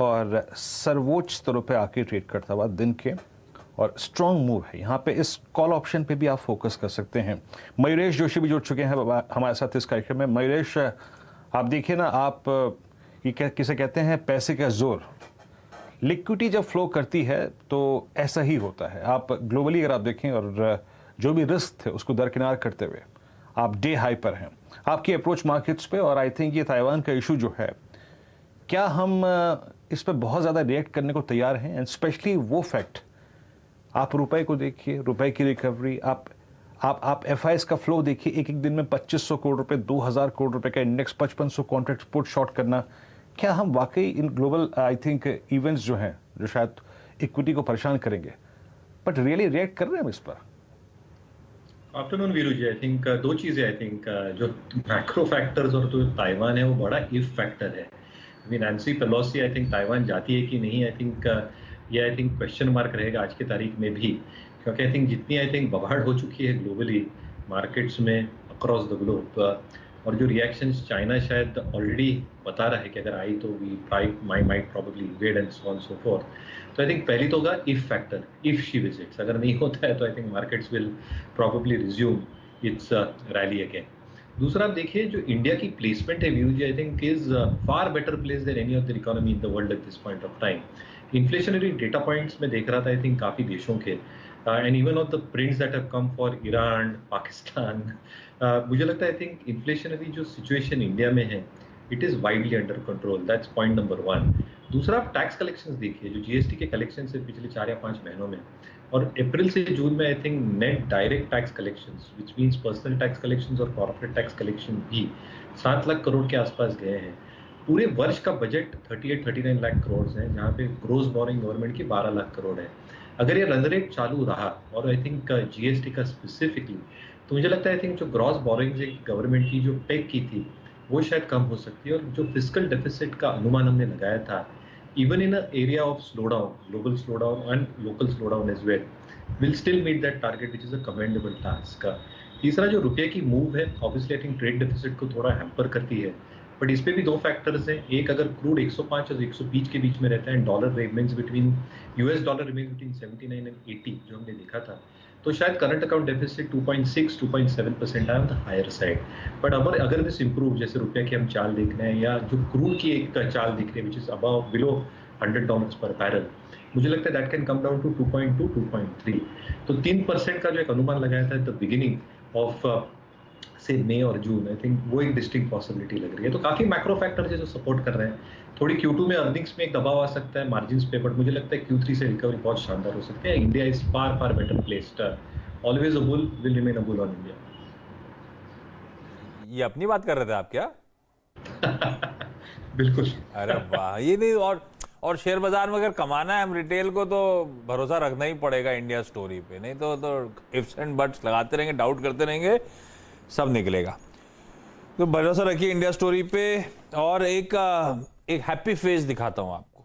और सर्वोच्च स्तरों पे आके ट्रेड करता हुआ दिन के और स्ट्रॉन्ग मूव है। यहाँ पे इस कॉल ऑप्शन पे भी आप फोकस कर सकते हैं। मयूरेश जोशी भी जुड़ चुके हैं हमारे साथ इस कार्यक्रम में। मयूरेश, आप देखिए ना, आप ये किसे कहते हैं, पैसे का जोर। लिक्विडिटी जब फ्लो करती है तो ऐसा ही होता है। आप ग्लोबली अगर आप देखें और जो भी रिस्क थे उसको दरकिनार करते हुए आप डे हाई पर हैं। आपकी अप्रोच मार्केट्स पे, और आई थिंक ये ताइवान का इशू जो है, क्या हम इस पर बहुत ज़्यादा रिएक्ट करने को तैयार हैं? एंड स्पेशली वो फैक्ट, आप रुपए को देखिए, रुपए की रिकवरी, आप एफआईएस का फ्लो देखिए, एक एक दिन में 2500 करोड़ रुपए, 2000 करोड़ रुपए का इंडेक्स, 5500 कॉन्ट्रैक्ट पुट शॉर्ट करना। क्या हम वाकई in global I think events जो हैं, जो शायद इक्विटी को परेशान करेंगे, बट रियली रिएक्ट कर रहे हैं हम इस पर? Afternoon Veeru ji, I think दो चीजें। आई थिंक जो मैक्रो फैक्टर्स और जो ताइवान है वो बड़ा इफ फैक्टर है। I mean Nancy Pelosi I think Taiwan जाती है कि नहीं, आई थिंक ये आई थिंक क्वेश्चन मार्क रहेगा आज की तारीख में भी, क्योंकि आई थिंक जितनी आई थिंक बवाड़ हो चुकी है ग्लोबली मार्केट्स में अक्रॉस द ग्लोब, और जो रिएक्शंस चाइना शायद ऑलरेडी बता रहा है कि अगर आई तो we might probably invade and so on so forth. तो आई थिंक पहली तो होगा if factor, if she visits. अगर नहीं होता है तो I think markets will probably resume its rally again. दूसरा आप देखिए, जो इंडिया की प्लेसमेंट है व्यू जी, I think is far better place than any other economy in the world at this point of time. Inflationary data points में देख रहा था आई थिंक काफी देशों के, and even of the prints that have come for Iran, Pakistan, मुझे लगता है आई थिंक इन्फ्लेशनरी जो सिचुएशन इंडिया में है, it is widely under control. That's point number one. दूसरा, आप टैक्स कलेक्शंस देखिए, जो जीएसटी के कलेक्शन है पिछले 4 या 5 महीनों में, और अप्रैल से जून में I think net direct tax collections, which means personal tax collections और कॉर्पोरेट टैक्स कलेक्शन भी 7 लाख करोड़ के आसपास गए हैं। पूरे वर्ष का बजट 38-39 लाख करोड़ है, जहाँ पे ग्रोस बोरिंग गवर्नमेंट की 12 लाख करोड़ है। अगर ये रन रेट चालू रहा, और आई थिंक जीएसटी का स्पेसिफिकली, तो मुझे लगता है आई थिंक जो ग्रॉस बोरिंग्स गवर्नमेंट की जो पेग की थी वो शायद कम हो सकती है, और जो फिस्कल डेफिसिट का अनुमान हमने लगाया था, even in an area of slowdown, global slowdown and local slowdown as well, will still meet that target, which is a commendable task. तीसरा, जो रुपये की मूव है, obviously I think trade deficit को थोड़ा हैम्पर करती है, बट इस पे भी 2 फैक्टर्स हैं। एक, अगर क्रूड 105 और 120 के बीच में रहता है, dollar remains between, US dollar remains between 79 and 80, जो हमने देखा था, तो शायद करंट अकाउंट डेफिसिट 2.6-2.7% है on the higher side. But अगर दिस इंप्रूव, जैसे रुपये की हम चाल देख रहे हैं, या जो क्रूड की एक चाल दिख रही है, विच इज अबव बिलो $100 पर बैरल, मुझे लगता है that can come down to 2.2-2.3। तो 3% का जो एक अनुमान लगाया था द बिगिनिंग ऑफ से मई और जून, आई थिंक वो एक डिस्टिंक्ट पॉसिबिलिटी लग रही है। तो काफी मैक्रो फैक्टर्स है जो सपोर्ट कर रहे हैं। थोड़ी Q2 में अर्निंग्स में एक दबाव आ सकता है मार्जिन्स पे, बट मुझे लगता है Q3 से रिकवरी बहुत शानदार हो सकती है। India is far better placed. Always a bull will remain a bull on India. ये अपनी बात कर रहे थे आप क्या? बिल्कुल। अरे वाह, ये नहीं, और शेयर बाजार में अगर कमाना है हम रिटेल को, तो भरोसा रखना ही पड़ेगा इंडिया स्टोरी पे, नहीं तो इफ्स एंड बट्स लगाते रहेंगे, डाउट करते रहेंगे, सब निकलेगा। तो भरोसा रखिए इंडिया स्टोरी पे। और एक हैप्पी फेस दिखाता हूं आपको।